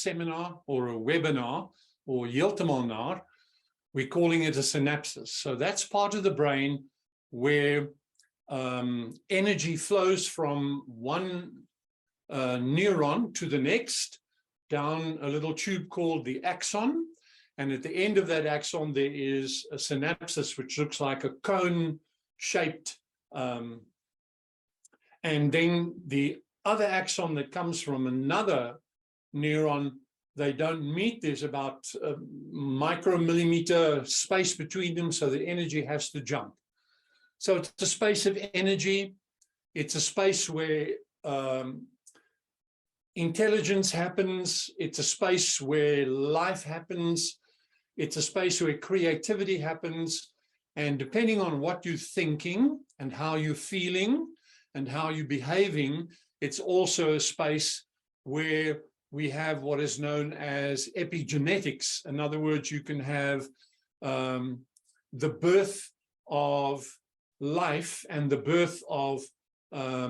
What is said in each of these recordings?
seminar or a webinar or heeltemal, we're calling it a synapses. So that's part of the brain where energy flows from one neuron to the next down a little tube called the axon. And at the end of that axon, there is a synapses, which looks like a cone-shaped. And then the other axon that comes from another neuron, they don't meet. There's about a micromillimeter space between them, so the energy has to jump. So it's a space of energy. It's a space where intelligence happens. It's a space where life happens. It's a space where creativity happens. And depending on what you're thinking and how you're feeling and how you're behaving, it's also a space where we have what is known as epigenetics. In other words, you can have the birth of life and the birth of a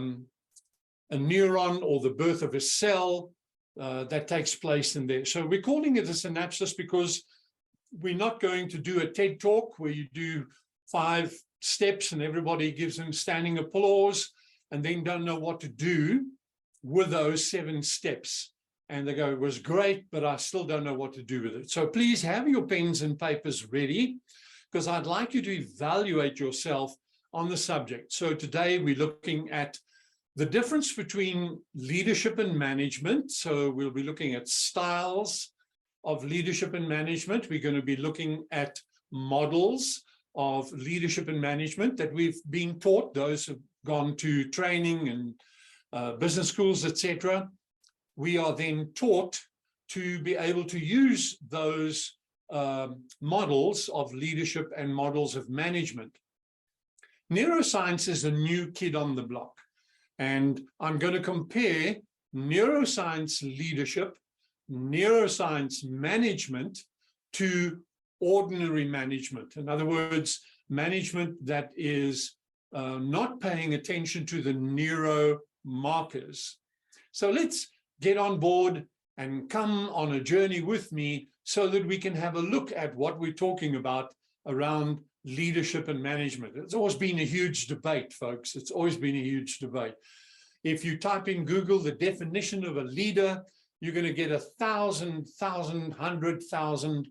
neuron or the birth of a cell that takes place in there. So we're calling it a synapses because we're not going to do a TED talk where you do 5 steps and everybody gives them standing applause and then don't know what to do with those 7 steps. And they go, it was great, but I still don't know what to do with it. So please have your pens and papers ready, because I'd like you to evaluate yourself on the subject. So today we're looking at the difference between leadership and management. So we'll be looking at styles of leadership and management. We're going to be looking at models of leadership and management that we've been taught, those who've gone to training and business schools, etc. We are then taught to be able to use those models of leadership and models of management. Neuroscience is a new kid on the block, and I'm going to compare neuroscience leadership, neuroscience management to ordinary management. In other words, management that is not paying attention to the neuro markers. So let's get on board and come on a journey with me so that we can have a look at what we're talking about around leadership and management. It's always been a huge debate, folks. It's always been a huge debate. If you type in Google the definition of a leader, you're going to get 1,000, 100,000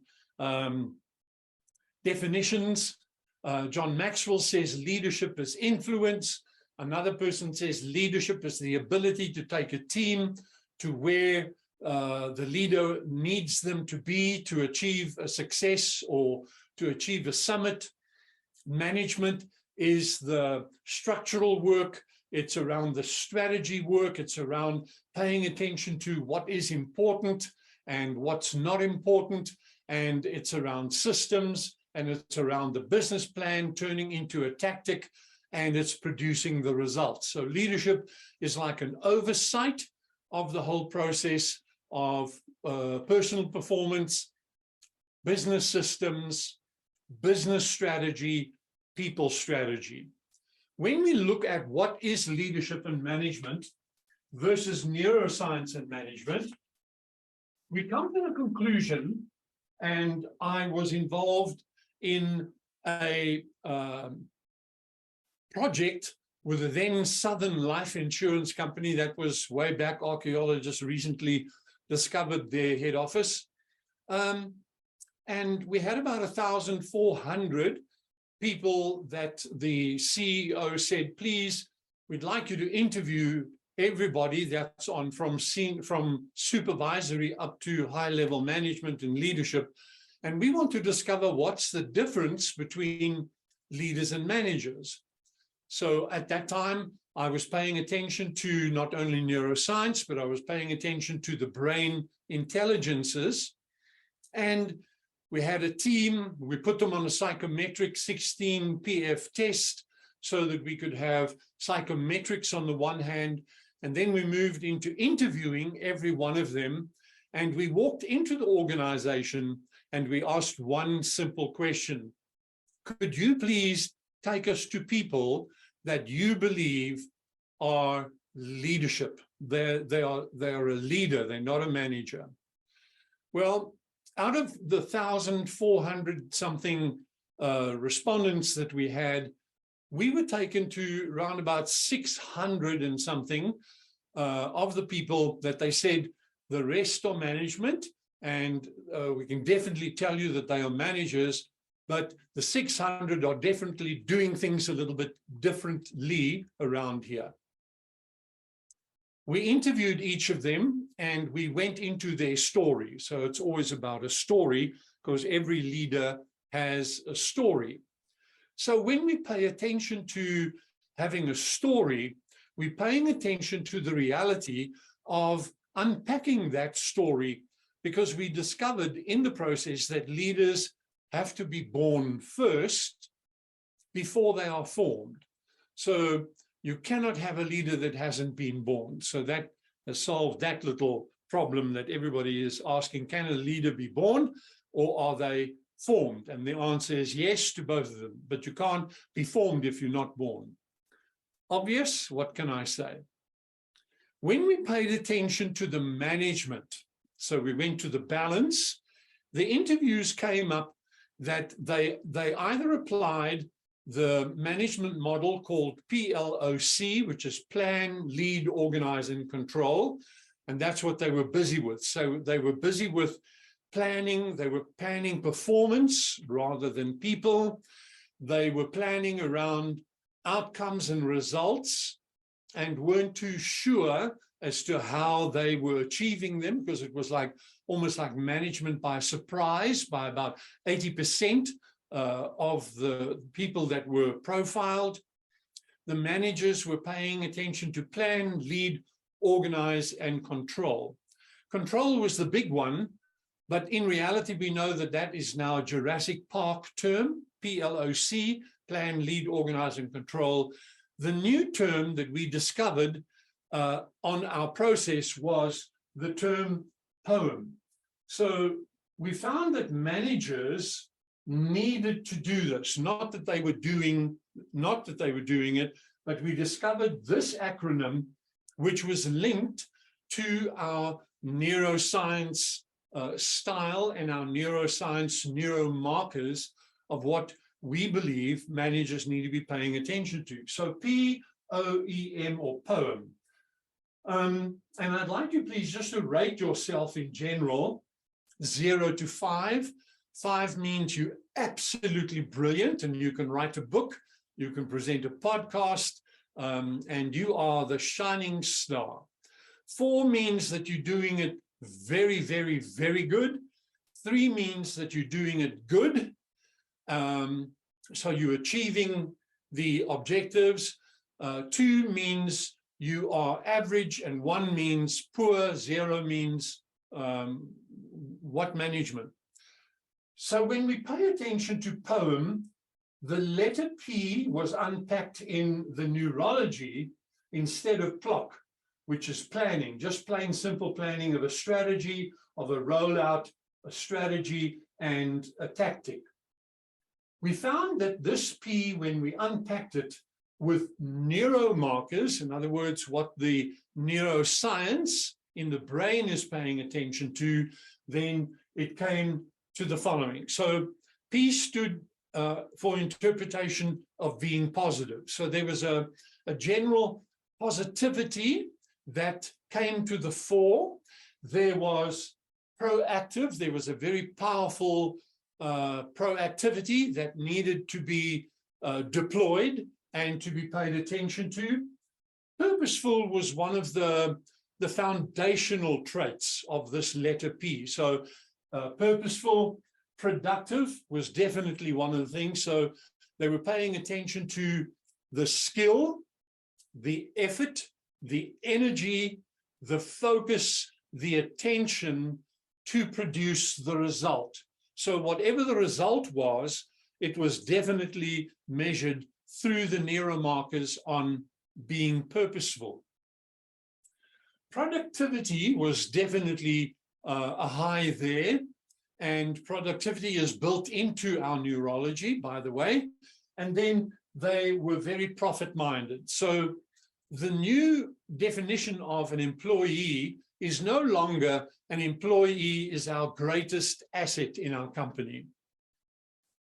definitions. John Maxwell says leadership is influence. Another person says leadership is the ability to take a team to where the leader needs them to be to achieve a success or to achieve a summit. Management is the structural work. It's around the strategy work. It's around paying attention to what is important and what's not important. And it's around systems, and it's around the business plan turning into a tactic, and it's producing the results. So leadership is like an oversight of the whole process of personal performance, business systems, business strategy, people strategy. When we look at what is leadership and management versus neuroscience and management, we come to the conclusion, and I was involved in a project with a then Southern Life Insurance Company that was way back. Archaeologists recently discovered their head office. And we had about 1,400 people that the CEO said, please, we'd like you to interview everybody that's on from supervisory up to high-level management and leadership. And we want to discover what's the difference between leaders and managers. So at that time, I was paying attention to not only neuroscience, but I was paying attention to the brain intelligences. And we had a team. We put them on a psychometric 16 PF test so that we could have psychometrics on the one hand. And then we moved into interviewing every one of them. And we walked into the organization and we asked one simple question. Could you please take us to people that you believe are leadership? They are a leader, they're not a manager. Well, out of the 1,400 something respondents that we had, we were taken to around about 600 and something of the people that they said the rest are management, and we can definitely tell you that they are managers, but the 600 are definitely doing things a little bit differently around here. We interviewed each of them and we went into their story. So it's always about a story because every leader has a story. So when we pay attention to having a story, we're paying attention to the reality of unpacking that story, because we discovered in the process that leaders have to be born first before they are formed. So you cannot have a leader that hasn't been born. So that has solved that little problem that everybody is asking, can a leader be born or are they formed? And the answer is yes to both of them, but you can't be formed if you're not born. Obvious, what can I say? When we paid attention to the management, so we went to the balance, the interviews came up that they either applied the management model called PLOC, which is plan, lead, organize, and control. And that's what they were busy with. So they were busy with planning. They were planning performance rather than people. They were planning around outcomes and results and weren't too sure as to how they were achieving them, because it was like almost like management by surprise by about 80%. Of the people that were profiled. The managers were paying attention to plan, lead, organize, and control. Control was the big one, but in reality, we know that that is now a Jurassic Park term, PLOC, plan, lead, organize, and control. The new term that we discovered on our process was the term POEM. So we found that managers needed to do this, not that they were doing it, but we discovered this acronym, which was linked to our neuroscience style and our neuroscience neuromarkers of what we believe managers need to be paying attention to. So POEM or POEM. And I'd like you please just to rate yourself in general, 0 to 5. 5 means you're absolutely brilliant and you can write a book, you can present a podcast, and you are the shining star. 4 means that you're doing it very, very, very good. 3 means that you're doing it good. So you're achieving the objectives. 2 means you are average, and 1 means poor. 0 means what management? So when we pay attention to POEM, the letter P was unpacked in the neurology instead of PLOC, which is planning, just plain simple planning of a strategy, of a rollout, a strategy, and a tactic. We found that this P, when we unpacked it with neuromarkers, in other words, what the neuroscience in the brain is paying attention to, then it came to the following. So P stood for interpretation of being positive. So there was a general positivity that came to the fore. There was proactive. There was a very powerful proactivity that needed to be deployed and to be paid attention to. Purposeful was one of the foundational traits of this letter P. So purposeful, productive was definitely one of the things. So they were paying attention to the skill, the effort, the energy, the focus, the attention to produce the result. So whatever the result was, it was definitely measured through the neuromarkers on being purposeful. Productivity was definitely a high there, and productivity is built into our neurology, by the way, and then they were very profit-minded. So the new definition of an employee is no longer an employee is our greatest asset in our company.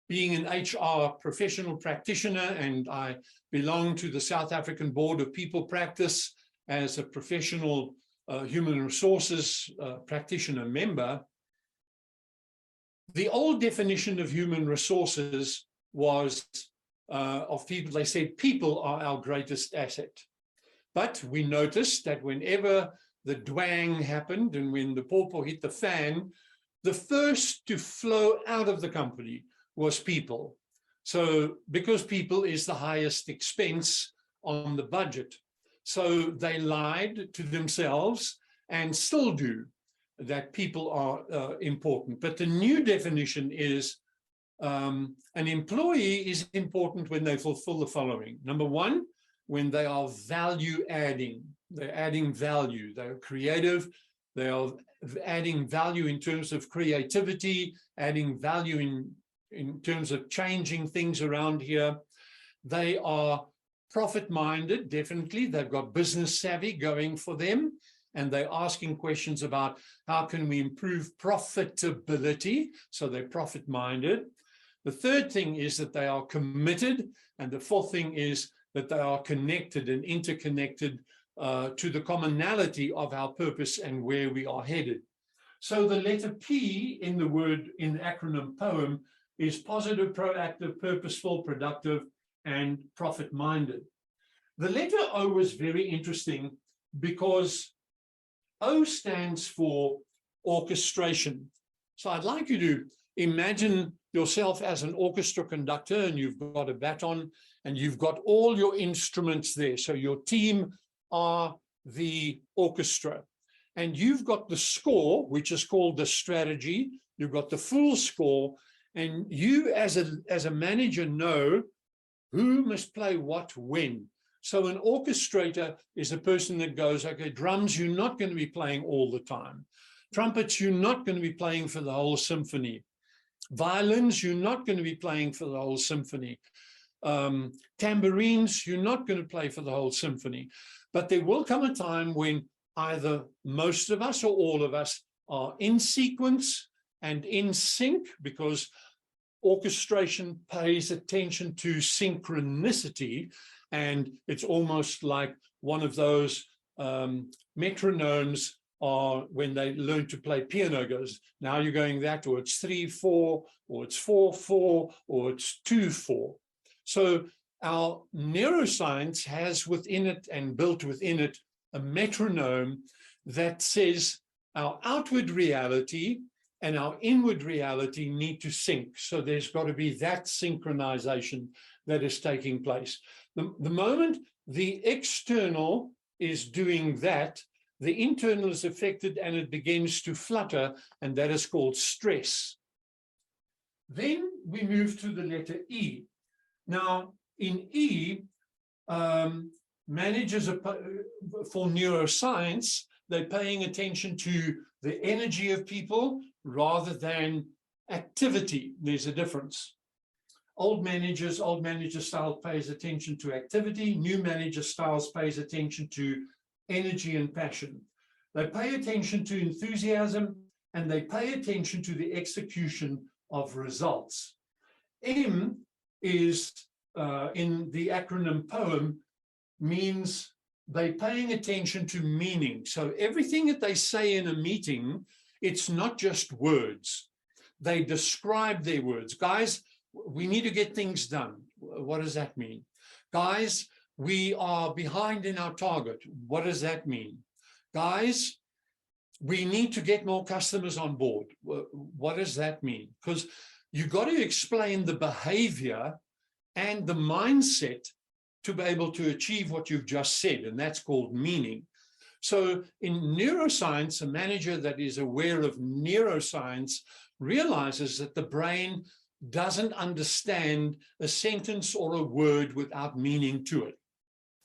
Being an HR professional practitioner, and I belong to the South African Board of People Practice as a professional human resources practitioner member, the old definition of human resources was of people, they said people are our greatest asset. But we noticed that whenever the dwang happened and when the pawpaw hit the fan, the first to flow out of the company was people. So because people is the highest expense on the budget. So they lied to themselves and still do, that people are important. But the new definition is an employee is important when they fulfill the following. Number one, when they are value adding. They're adding value. They're creative. They are adding value in terms of creativity, adding value in terms of changing things around here. They are profit-minded, definitely. They've got business savvy going for them, and they're asking questions about how can we improve profitability, so they're profit-minded. The third thing is that they are committed, and the fourth thing is that they are connected and interconnected to the commonality of our purpose and where we are headed. So the letter P in the word, in the acronym POEM, is positive, proactive, purposeful, productive, and profit-minded. The letter O was very interesting because O stands for orchestration. So I'd like you to imagine yourself as an orchestra conductor, and you've got a baton and you've got all your instruments there. So your team are the orchestra, and you've got the score, which is called the strategy. You've got the full score, and you as a manager know who must play what when. So an orchestrator is a person that goes, okay, drums, you're not going to be playing all the time. Trumpets, you're not going to be playing for the whole symphony. Violins, you're not going to be playing for the whole symphony. Tambourines, you're not going to play for the whole symphony. But there will come a time when either most of us or all of us are in sequence and in sync, because orchestration pays attention to synchronicity, and it's almost like one of those metronomes are when they learn to play piano, goes, now you're going that, or it's 3/4, or it's 4/4, or it's 2/4. So our neuroscience has within it and built within it a metronome that says our outward reality and our inward reality need to sync. So there's got to be that synchronization that is taking place. The moment the external is doing that, the internal is affected and it begins to flutter, and that is called stress. Then we move to the letter E. Now, in E, managers for neuroscience, they're paying attention to the energy of people rather than activity. There's a difference. Old manager style pays attention to activity. New manager styles pays attention to energy and passion. They pay attention to enthusiasm, and they pay attention to the execution of results. M is, in the acronym POEM, means they're paying attention to meaning. So everything that they say in a meeting, it's not just words. They describe their words. Guys, we need to get things done. What does that mean? Guys, we are behind in our target. What does that mean? Guys, we need to get more customers on board. What does that mean? Because you've got to explain the behavior and the mindset to be able to achieve what you've just said, and that's called meaning. So in neuroscience, a manager that is aware of neuroscience realizes that the brain doesn't understand a sentence or a word without meaning to it.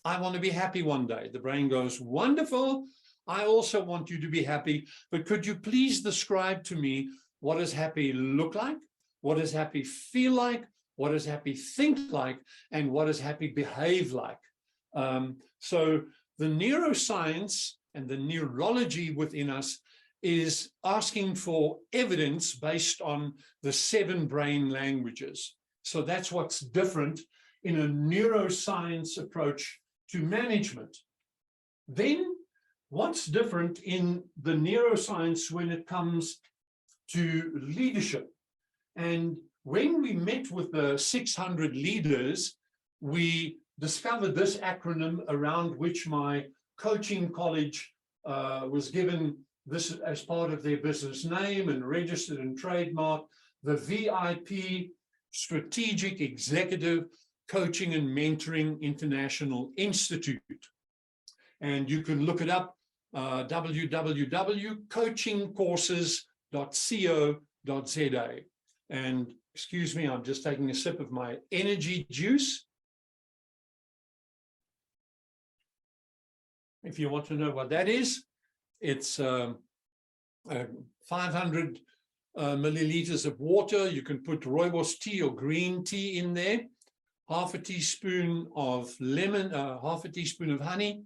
I want to be happy one day. The brain goes, wonderful. I also want you to be happy, but could you please describe to me what does happy look like? What does happy feel like? What does happy think like? And what does happy behave like? So the neuroscience and the neurology within us is asking for evidence based on the 7 brain languages. So that's what's different in a neuroscience approach to management. Then what's different in the neuroscience when it comes to leadership? And when we met with the 600 leaders, we discovered this acronym around which my coaching college was given this as part of their business name and registered and trademarked, the VIP, Strategic Executive Coaching and Mentoring International Institute. And you can look it up, www.coachingcourses.co.za. And excuse me, I'm just taking a sip of my energy juice. If you want to know what that is, it's 500 milliliters of water. You can put rooibos tea or green tea in there, half a teaspoon of lemon, half a teaspoon of honey,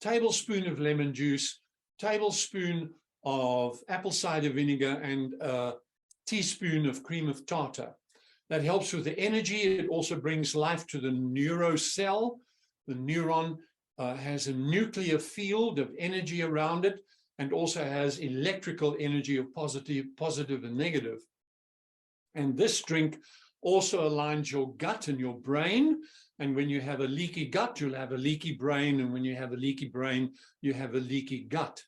tablespoon of lemon juice, tablespoon of apple cider vinegar, and a teaspoon of cream of tartar. That helps with the energy. It also brings life to the neurocell. The neuron has a nuclear field of energy around it, and also has electrical energy of positive and negative. And this drink also aligns your gut and your brain. And when you have a leaky gut, you'll have a leaky brain. And when you have a leaky brain, you have a leaky gut.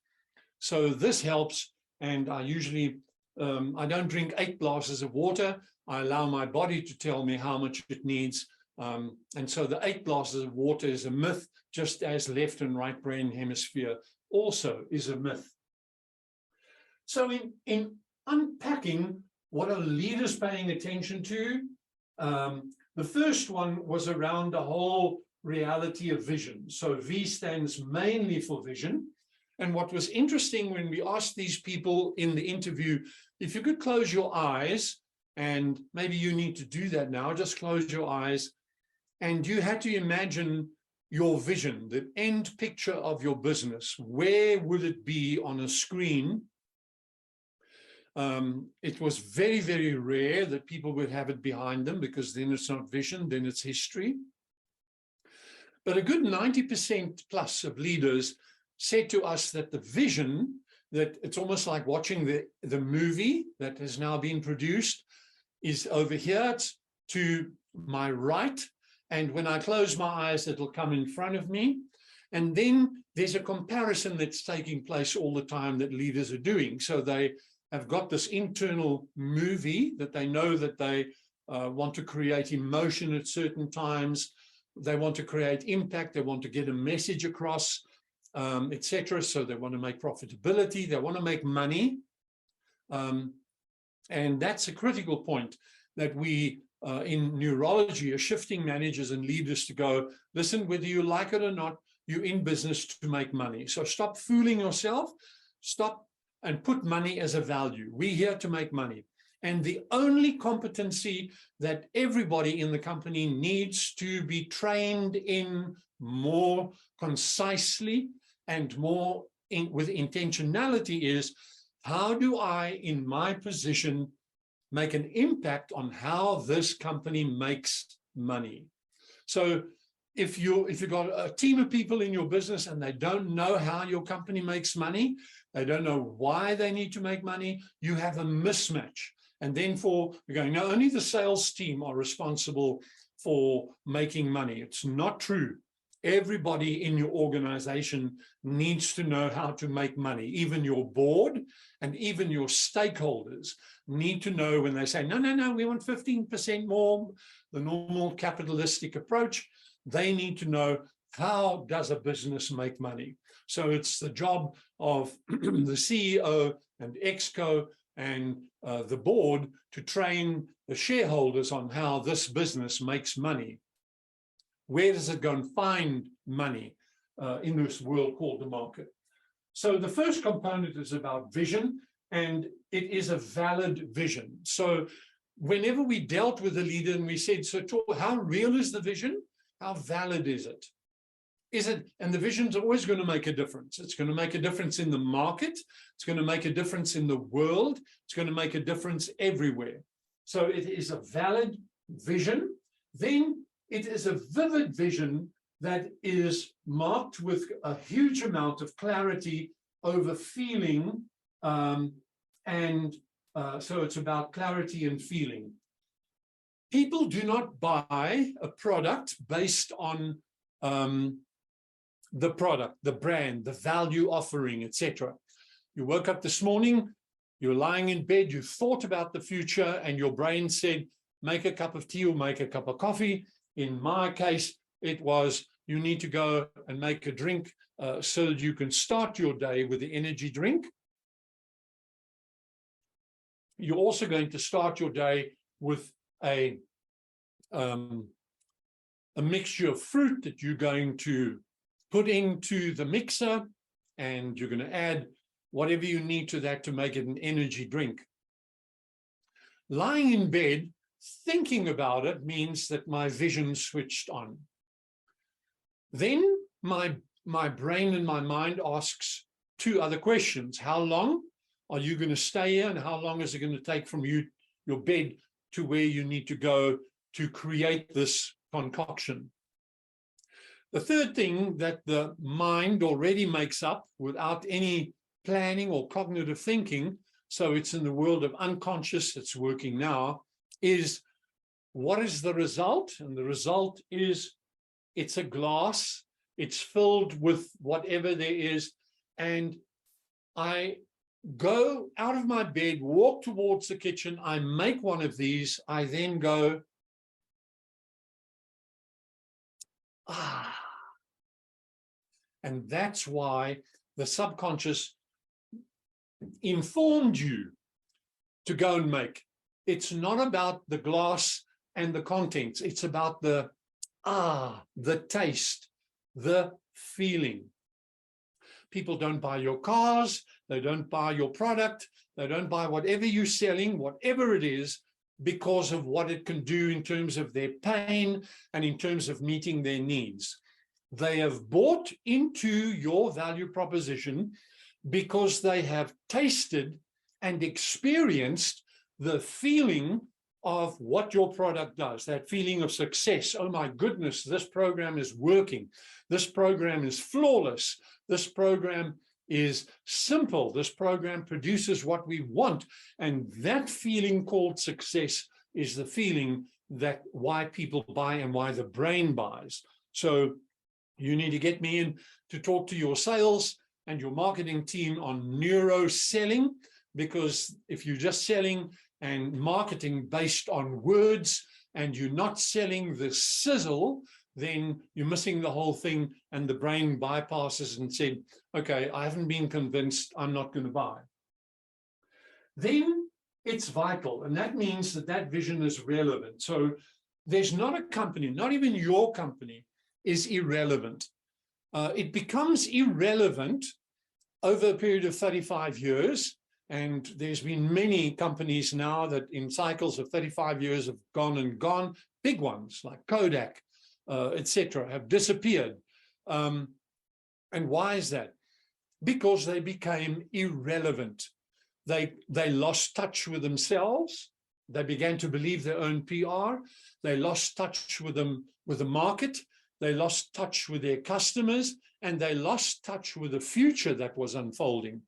So this helps. And I usually, I don't drink 8 glasses of water. I allow my body to tell me how much it needs. And so the 8 glasses of water is a myth, just as left and right brain hemisphere also is a myth. So in unpacking what are leaders paying attention to, the first one was around the whole reality of vision. So V stands mainly for vision. And what was interesting when we asked these people in the interview, if you could close your eyes, and maybe you need to do that now, just close your eyes, and you had to imagine your vision, the end picture of your business. Where would it be on a screen? It was very, very rare that people would have it behind them, because then it's not vision, then it's history. But a good 90% plus of leaders said to us that the vision, that it's almost like watching the movie that has now been produced, is over here to my right. And when I close my eyes, it'll come in front of me. And then there's a comparison that's taking place all the time that leaders are doing. So they have got this internal movie that they know that they want to create emotion at certain times. They want to create impact. They want to get a message across, etc. So they want to make profitability. They want to make money. And that's a critical point that we in neurology are shifting managers and leaders to go, listen, whether you like it or not, you're in business to make money. So stop fooling yourself, stop and put money as a value. We're here to make money. And the only competency that everybody in the company needs to be trained in more concisely and more with intentionality is, how do I, in my position, make an impact on how this company makes money? So if you've got a team of people in your business and they don't know how your company makes money, they don't know why they need to make money, you have a mismatch. And then you're going, no, only the sales team are responsible for making money. It's not true. Everybody in your organization needs to know how to make money. Even your board and even your stakeholders need to know when they say, no, no, no, we want 15% more, the normal capitalistic approach. They need to know, how does a business make money? So it's the job of the CEO and ExCo and the board to train the shareholders on how this business makes money. Where does it go and find money in this world called the market? So the first component is about vision, and it is a valid vision. So whenever we dealt with a leader and we said, so how real is the vision? How valid is it? and the vision's always going to make a difference. It's going to make a difference in the market. It's going to make a difference in the world. It's going to make a difference everywhere. So it is a valid vision. Then it is a vivid vision that is marked with a huge amount of clarity over feeling. So it's about clarity and feeling. People do not buy a product based on the product, the brand, the value offering, etc. You woke up this morning, you're lying in bed, you thought about the future, and your brain said, make a cup of tea or make a cup of coffee. In my case, it was, you need to go and make a drink so that you can start your day with the energy drink. You're also going to start your day with a mixture of fruit that you're going to put into the mixer, and you're going to add whatever you need to that to make it an energy drink. Lying in bed, thinking about it means that my vision switched on. Then my brain and my mind asks two other questions. How long are you going to stay here, and how long is it going to take from your bed to where you need to go to create this concoction? The third thing that the mind already makes up without any planning or cognitive thinking, so it's in the world of unconscious, it's working now, is what is the result? And the result is it's a glass, it's filled with whatever there is, and I go out of my bed, walk towards the kitchen, I make one of these, I then go, ah. And that's why the subconscious informed you to go and make. It's not about the glass and the contents. It's about the taste, the feeling. People don't buy your cars. They don't buy your product. They don't buy whatever you're selling, whatever it is, because of what it can do in terms of their pain and in terms of meeting their needs. They have bought into your value proposition because they have tasted and experienced the feeling of what your product does, that feeling of success. Oh my goodness, this program is working. This program is flawless. This program is simple. This program produces what we want. And that feeling called success is the feeling that why people buy and why the brain buys. So you need to get me in to talk to your sales and your marketing team on neuro-selling, because if you're just selling and marketing based on words and you're not selling the sizzle, then you're missing the whole thing, and the brain bypasses and said, okay, I haven't been convinced, I'm not going to buy. Then it's vital, and that means that that vision is relevant. So there's not a company, not even your company, is irrelevant. It becomes irrelevant over a period of 35 years. And there's been many companies now that in cycles of 35 years have gone and gone. Big ones like Kodak, etc., have disappeared. And why is that? Because they became irrelevant. They lost touch with themselves. They began to believe their own PR. They lost touch with the market. They lost touch with their customers, and they lost touch with the future that was unfolding.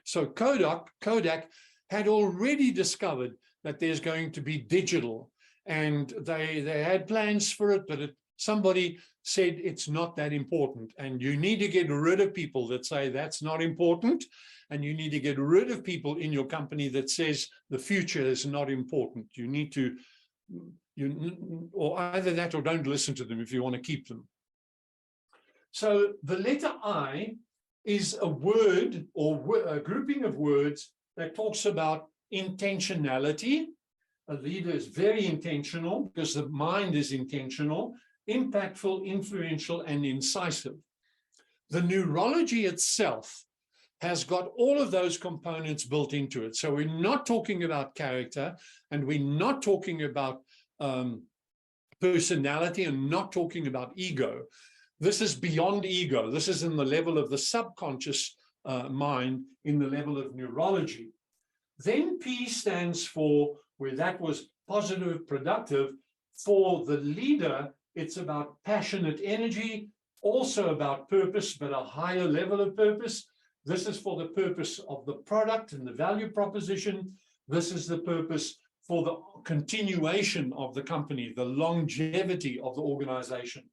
So Kodak had already discovered that there's going to be digital, and they had plans for it, but somebody said it's not that important. And you need to get rid of people that say that's not important, and you need to get rid of people in your company that says the future is not important. You need to, or either that or don't listen to them if you want to keep them. So the letter I is a word or a grouping of words that talks about intentionality. A leader is very intentional because the mind is intentional, impactful, influential, and incisive. The neurology itself has got all of those components built into it. So we're not talking about character, and we're not talking about personality, and not talking about ego. This is beyond ego. This is in the level of the subconscious mind, in the level of neurology. Then P stands for, where that was positive, productive. For the leader, it's about passionate energy, also about purpose, but a higher level of purpose. This is for the purpose of the product and the value proposition. This is the purpose for the continuation of the company, the longevity of the organization.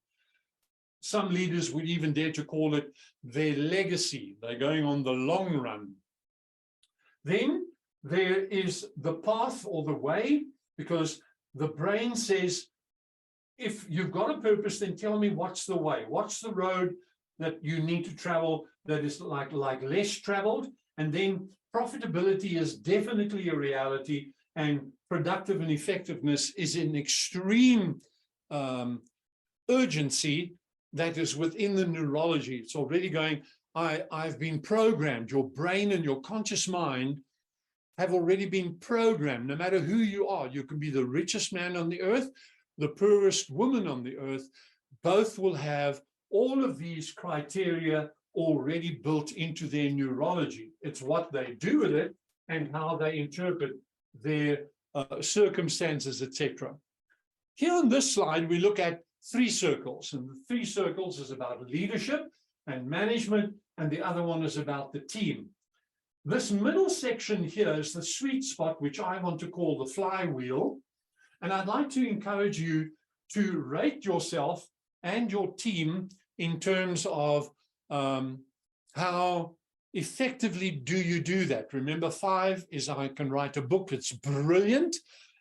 Some leaders would even dare to call it their legacy. They're going on the long run. Then there is the path or the way, because the brain says, if you've got a purpose, then tell me what's the way, what's the road that you need to travel that is like less traveled. And then profitability is definitely a reality, and productive and effectiveness is an extreme urgency that is within the neurology. It's already going, I've been programmed. Your brain and your conscious mind have already been programmed. No matter who you are, you can be the richest man on the earth, the poorest woman on the earth, both will have all of these criteria already built into their neurology. It's what they do with it and how they interpret their circumstances, etc. Here on this slide, we look at 3 circles, and the 3 circles is about leadership and management, and the other one is about the team. This middle section here is the sweet spot, which I want to call the flywheel. And I'd like to encourage you to rate yourself and your team in terms of how effectively do you do that. Remember, 5 is I can write a book, it's brilliant,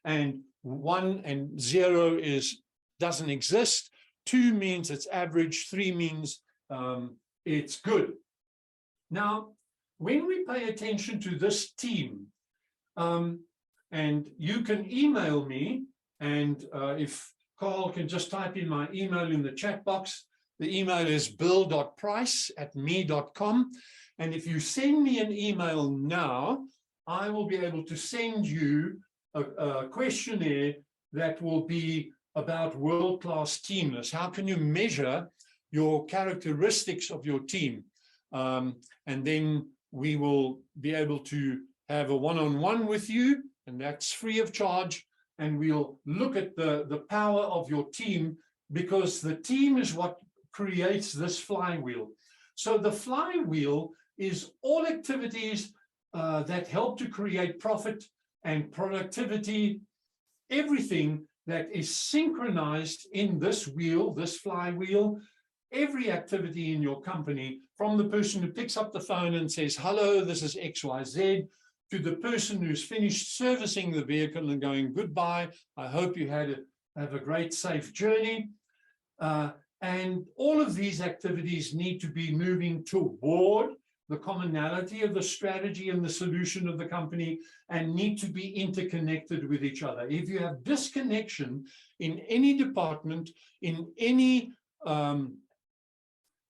and 1 and 0 doesn't exist. 2 means it's average, 3 means it's good. Now, when we pay attention to this team, and you can email me, and if Carl can just type in my email in the chat box, the email is bill.price@me.com. And if you send me an email now, I will be able to send you a questionnaire that will be about world-class teamness. How can you measure your characteristics of your team? And then we will be able to have a one-on-one with you, and that's free of charge. And we'll look at the power of your team, because the team is what creates this flywheel. So the flywheel is all activities that help to create profit and productivity, everything that is synchronized in this wheel, this flywheel. Every activity in your company, from the person who picks up the phone and says, hello, this is XYZ, to the person who's finished servicing the vehicle and going, goodbye, I hope you have a great, safe journey. And all of these activities need to be moving toward the commonality of the strategy and the solution of the company, and need to be interconnected with each other. If you have disconnection in any department, in any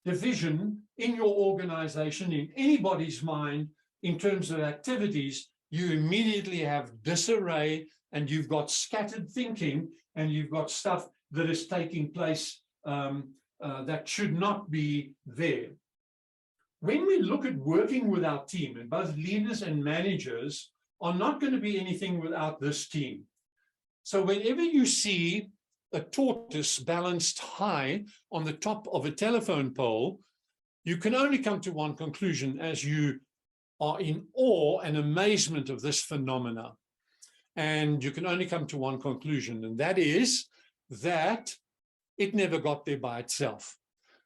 division in your organization, in anybody's mind, in terms of activities, you immediately have disarray, and you've got scattered thinking, and you've got stuff that is taking place that should not be there. When we look at working with our team, and both leaders and managers are not going to be anything without this team. So whenever you see a tortoise balanced high on the top of a telephone pole, you can only come to one conclusion as you are in awe and amazement of this phenomena. And you can only come to one conclusion, and that is that it never got there by itself.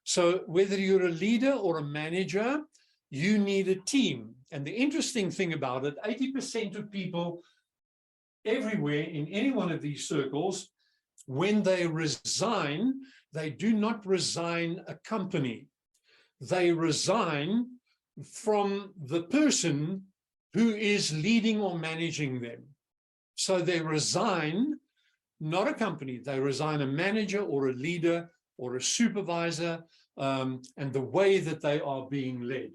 So whether you're a leader or a manager, you need a team. And the interesting thing about it, 80% of people everywhere in any one of these circles, when they resign, they do not resign a company. They resign from the person who is leading or managing them. So they resign not a company, they resign a manager or a leader or a supervisor, and the way that they are being led.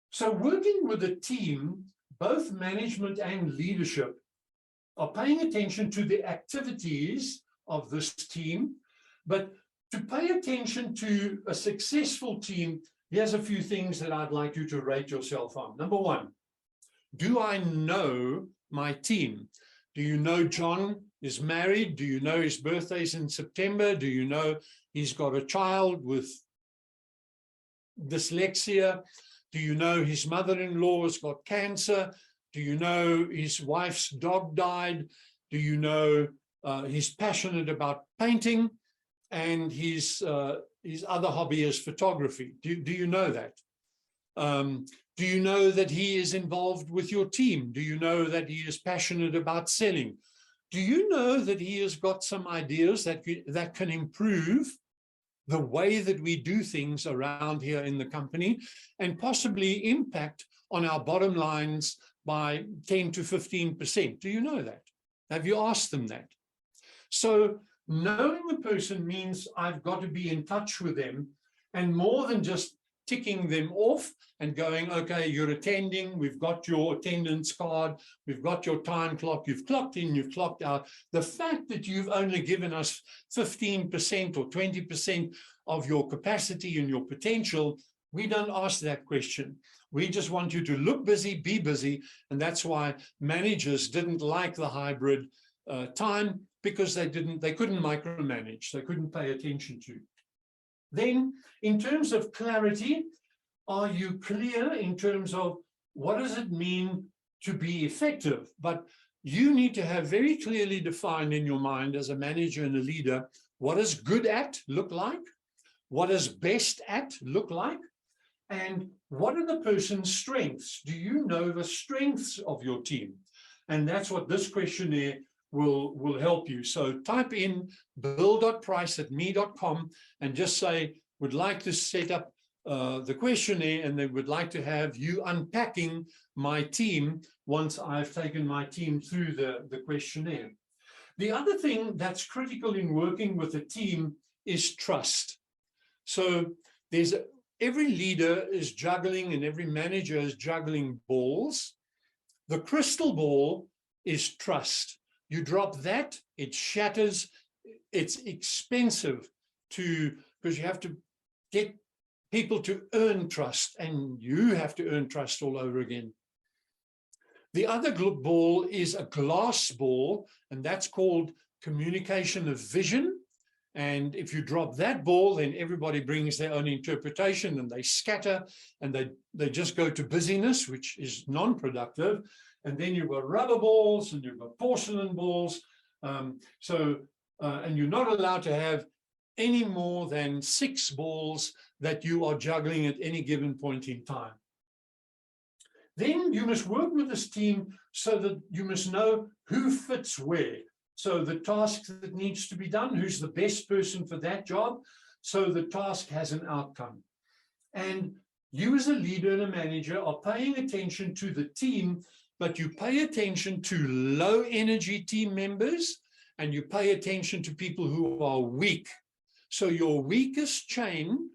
So working with a team, both management and leadership are paying attention to the activities of this team, but To pay attention to a successful team, here's a few things that I'd like you to rate yourself on. Number one, do I know my team? Do you know John is married? Do you know his birthday's in September? Do you know he's got a child with dyslexia? Do you know his mother-in-law has got cancer? Do you know his wife's dog died? Do you know he's passionate about painting? And his other hobby is photography. Do you know that? Do you know that he is involved with your team? Do you know that he is passionate about selling? Do you know that he has got some ideas that can improve the way that we do things around here in the company and possibly impact on our bottom lines by 10 to 15%? Do you know that? Have you asked them that? So knowing the person means I've got to be in touch with them, and more than just ticking them off and going, okay, you're attending, we've got your attendance card, we've got your time clock, you've clocked in, you've clocked out. The fact that you've only given us 15% or 20% of your capacity and your potential, we don't ask that question. We just want you to look busy, be busy, and that's why managers didn't like the hybrid time, because they couldn't micromanage, they couldn't pay attention to. Then, in terms of clarity, are you clear in terms of what does it mean to be effective? But you need to have very clearly defined in your mind as a manager and a leader, what does good at look like? What does best at look like? And what are the person's strengths? Do you know the strengths of your team? And that's what this questionnaire will help you. So type in bill.price@me.com and just say, would like to set up the questionnaire, and they would like to have you unpacking my team once I've taken my team through the questionnaire. The other thing that's critical in working with a team is trust. So every leader is juggling and every manager is juggling balls. The crystal ball is trust. You drop that, it shatters. It's expensive because you have to get people to earn trust, and you have to earn trust all over again. The other ball is a glass ball, and that's called communication of vision. And if you drop that ball, then everybody brings their own interpretation and they scatter and they just go to busyness, which is non-productive. And then you've got rubber balls and you've got porcelain balls. And you're not allowed to have any more than 6 balls that you are juggling at any given point in time. Then you must work with this team so that you must know who fits where. So the task that needs to be done, who's the best person for that job, so the task has an outcome. And you as a leader and a manager are paying attention to the team, but you pay attention to low energy team members and you pay attention to people who are weak. So your weakest chain,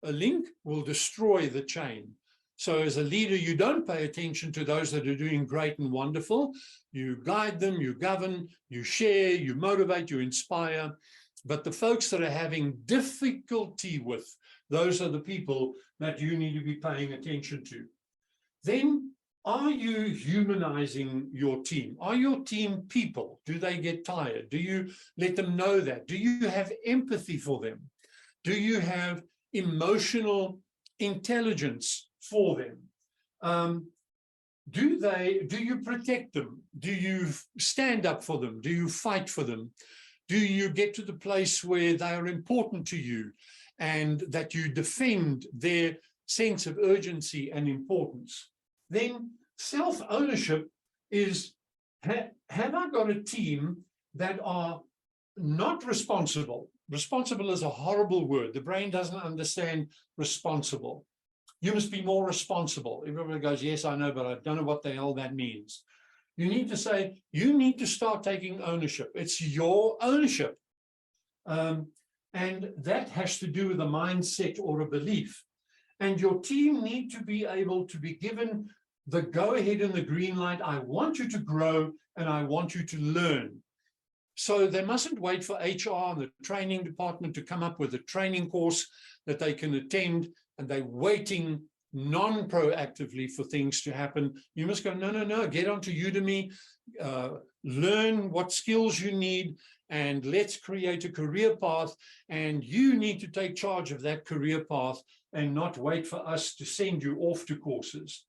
a link, will destroy the chain. So as a leader, you don't pay attention to those that are doing great and wonderful. You guide them, you govern, you share, you motivate, you inspire. But the folks that are having difficulty with, those are the people that you need to be paying attention to. Then, are you humanizing your team? Are your team people? Do they get tired? Do you let them know that? Do you have empathy for them? Do you have emotional intelligence for them? Do you protect them? Do you stand up for them? Do you fight for them? Do you get to the place where they are important to you and that you defend their sense of urgency and importance? Then self-ownership is, have I got a team that are not responsible? Responsible is a horrible word. The brain doesn't understand responsible. You must be more responsible. Everybody goes, yes, I know, but I don't know what the hell that means. You need to say, you need to start taking ownership. It's your ownership. And that has to do with a mindset or a belief. And your team need to be able to be given the go-ahead and the green light. I want you to grow and I want you to learn. So they mustn't wait for HR and the training department to come up with a training course that they can attend, and they're waiting non-proactively for things to happen. You must go, no, no, no, get onto Udemy, learn what skills you need, and let's create a career path. And you need to take charge of that career path and not wait for us to send you off to courses.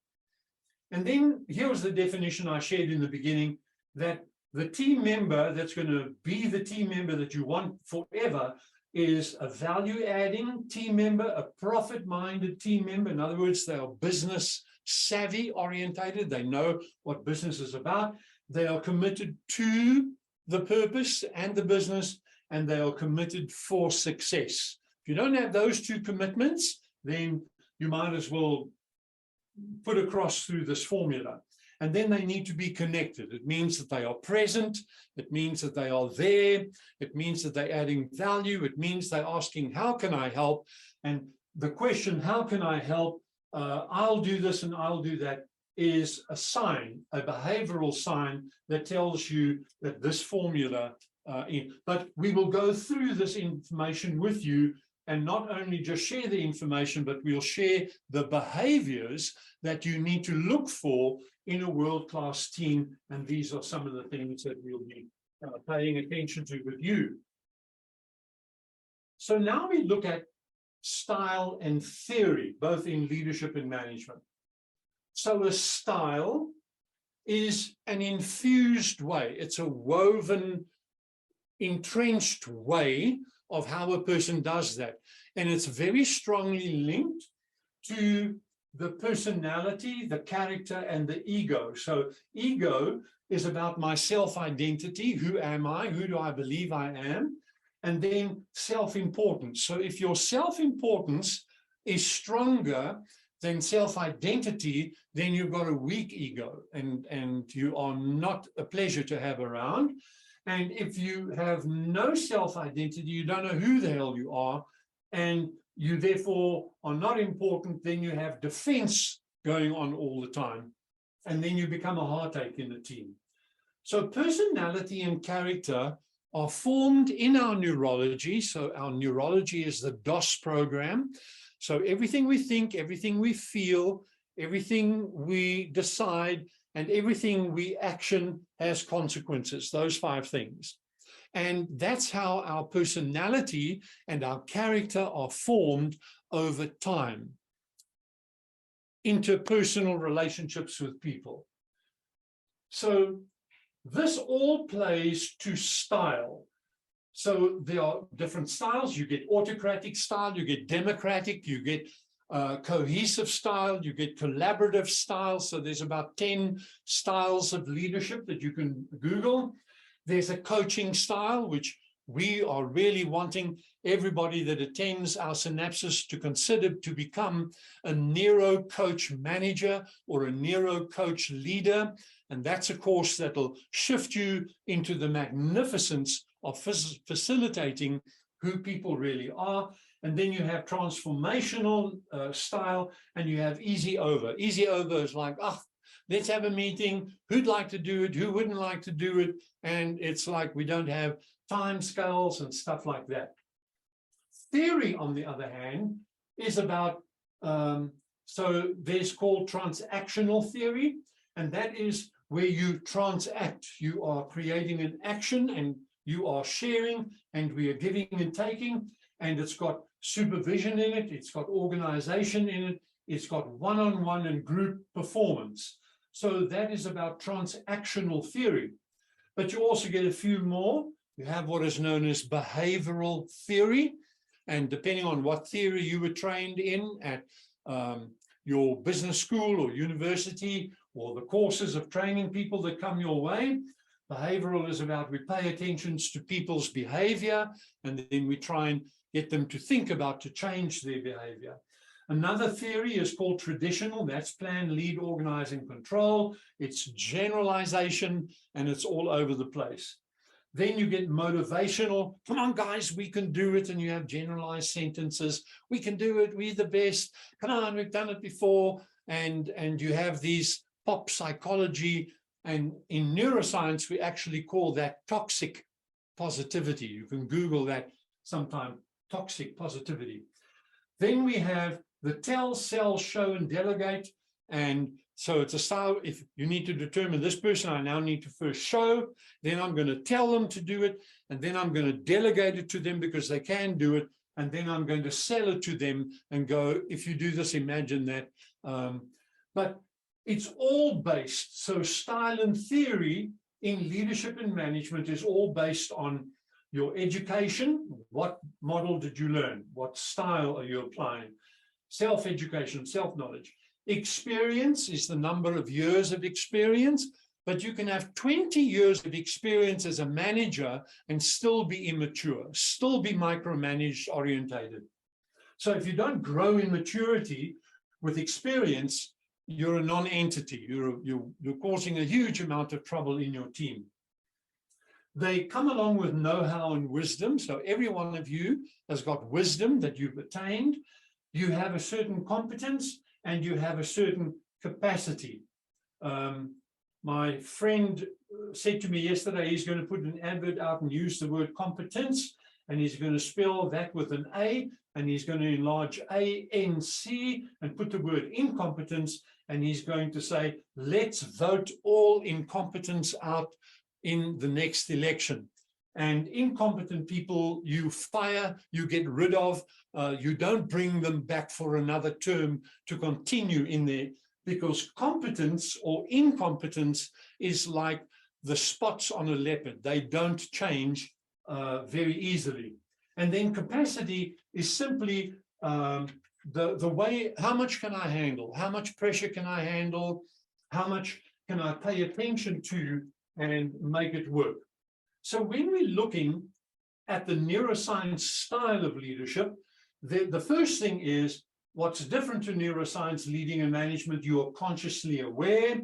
And then here was the definition I shared in the beginning, that the team member that's going to be the team member that you want forever is a value-adding team member, a profit-minded team member. In other words, they are business savvy orientated. They know what business is about. They are committed to the purpose and the business, and they are committed for success. If you don't have those two commitments, then you might as well put across through this formula. And then they need to be connected. It means that they are present. It means that they are there. It means that they're adding value. It means they're asking, how can I help? And the question, how can I help? I'll do this and I'll do that, is a sign, a behavioral sign that tells you that this formula, but we will go through this information with you and not only just share the information, but we'll share the behaviors that you need to look for in a world-class team. And these are some of the things that we'll be paying attention to with you. So now we look at style and theory, both in leadership and management. So a style is an infused way. It's a woven, entrenched way of how a person does that. And it's very strongly linked to the personality, the character, and the ego. So ego is about my self-identity. Who am I? Who do I believe I am? And then self-importance. So if your self-importance is stronger than self-identity, then you've got a weak ego, and you are not a pleasure to have around. And if you have no self-identity, you don't know who the hell you are, and you therefore are not important, then you have defense going on all the time. And then you become a heartache in the team. So personality and character are formed in our neurology. So our neurology is the DOS program. So everything we think, everything we feel, everything we decide, and everything we action has consequences, those 5 things. And that's how our personality and our character are formed over time. Interpersonal relationships with people. So this all plays to style. So there are different styles. You get autocratic style, you get democratic, you get cohesive style, you get collaborative style. So there's about 10 styles of leadership that you can Google. There's a coaching style, which we are really wanting everybody that attends our synapses to consider to become a neuro coach manager or a neuro coach leader. And that's a course that'll shift you into the magnificence of facilitating who people really are. And then you have transformational style, and you have easy over. Easy over is like, oh, let's have a meeting. Who'd like to do it? Who wouldn't like to do it? And it's like we don't have time scales and stuff like that. Theory, on the other hand, is about, so there's called transactional theory, and that is where you transact. You are creating an action, and you are sharing, and we are giving and taking, and it's got supervision in it, it's got organization in it, it's got one-on-one and group performance. So that is about transactional theory. But you also get a few more. You have what is known as behavioral theory, and depending on what theory you were trained in at your business school or university, or the courses of training people that come your way, behavioral is about we pay attention to people's behavior, and then we try and get them to think about to change their behavior. Another theory is called traditional. That's plan, lead, organize, and control. It's generalization, and it's all over the place. Then you get motivational. Come on, guys, we can do it. And you have generalized sentences. We can do it. We're the best. Come on, we've done it before. And you have these pop psychology. And in neuroscience, we actually call that toxic positivity. You can Google that sometime, toxic positivity. Then we have the tell, sell, show, and delegate. And so it's a style, if you need to determine this person, I now need to first show, then I'm going to tell them to do it, and then I'm going to delegate it to them because they can do it, and then I'm going to sell it to them and go, if you do this, imagine that. But it's all based, so style and theory in leadership and management is all based on your education. What model did you learn? What style are you applying? Self-education, self-knowledge. Experience is the number of years of experience, but you can have 20 years of experience as a manager and still be immature, still be micromanaged orientated. So if you don't grow in maturity with experience, you're a non-entity. You're causing a huge amount of trouble in your team. They come along with know-how and wisdom. So every one of you has got wisdom that you've attained. You have a certain competence and you have a certain capacity. My friend said to me yesterday, he's going to put an advert out and use the word competence, and he's going to spell that with an A, and he's going to enlarge ANC and put the word incompetence, and he's going to say, let's vote all incompetence out in the next election. And incompetent people, you fire, you get rid of, you don't bring them back for another term to continue in there, because competence or incompetence is like the spots on a leopard. They don't change very easily. And then capacity is simply the way, how much can I handle? How much pressure can I handle? How much can I pay attention to and make it work? So when we're looking at the neuroscience style of leadership, the first thing is, what's different to neuroscience leading and management? You are consciously aware,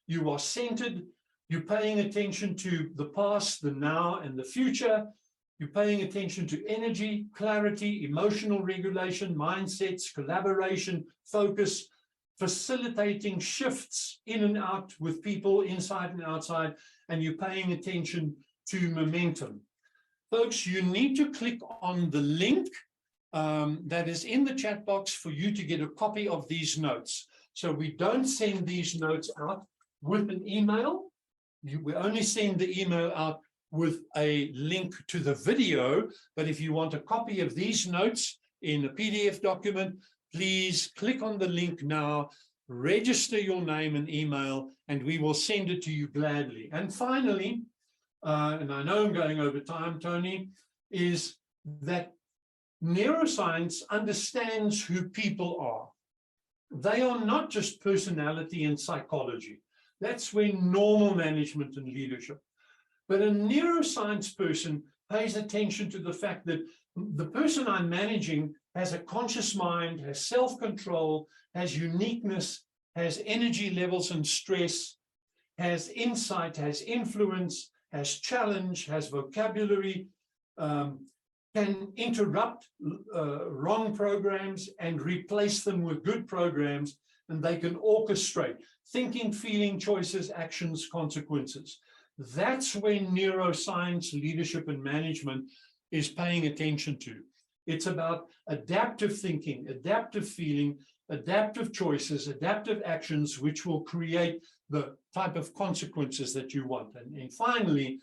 you are centered, you're paying attention to the past, the now, and the future. You're paying attention to energy, clarity, emotional regulation, mindsets, collaboration, focus, facilitating shifts in and out with people inside and outside, and you're paying attention to momentum. Folks, you need to click on the link that is in the chat box for you to get a copy of these notes. So we don't send these notes out with an email. We only send the email out with a link to the video. But if you want a copy of these notes in a PDF document, please click on the link now, register your name and email, and we will send it to you gladly. And finally, and I know I'm going over time, Tony, is that neuroscience understands who people are. They are not just personality and psychology. That's where normal management and leadership. But a neuroscience person pays attention to the fact that the person I'm managing has a conscious mind, has self-control, has uniqueness, has energy levels and stress, has insight, has influence, has challenge, has vocabulary, can interrupt wrong programs and replace them with good programs, and they can orchestrate thinking, feeling, choices, actions, consequences. That's where neuroscience, leadership, and management is paying attention to. It's about adaptive thinking, adaptive feeling, adaptive choices, adaptive actions, which will create the type of consequences that you want. And finally,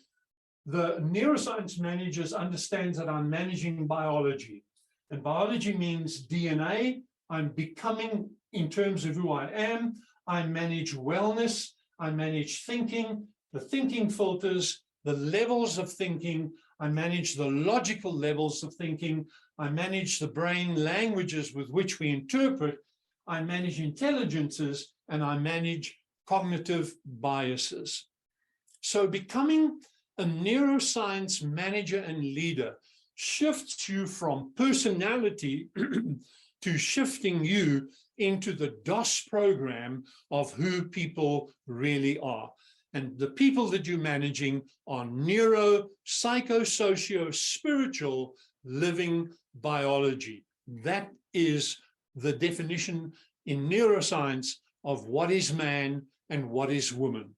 the neuroscience managers understands that I'm managing biology. And biology means DNA. I'm becoming in terms of who I am. I manage wellness. I manage thinking, the thinking filters, the levels of thinking. I manage the logical levels of thinking. I manage the brain languages with which we interpret. I manage intelligences, and I manage cognitive biases. So becoming a neuroscience manager and leader shifts you from personality to shifting you into the DOS program of who people really are. And the people that you're managing are neuro, psycho, spiritual living biology. That is the definition in neuroscience of what is man and what is woman.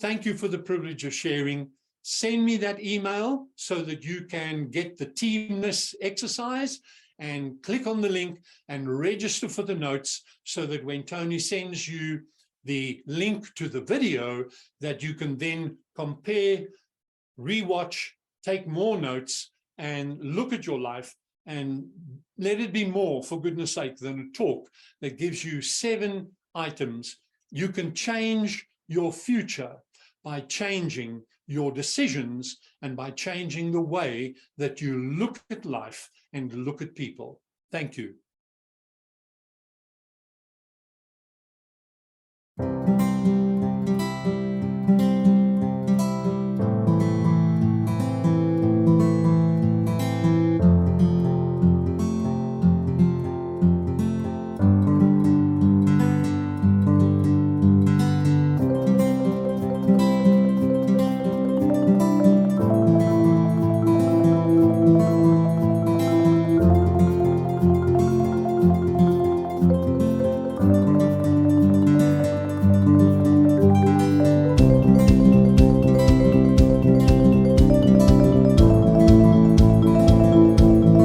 Thank you for the privilege of sharing. send me that email so that you can get the Teamness exercise and click on the link and register for the notes so that when Tony sends you the link to the video, that you can then compare, rewatch, take more notes, and look at your life, and let it be more, for goodness sake, than a talk that gives you 7 items. You can change your future by changing your decisions and by changing the way that you look at life and look at people. Thank you.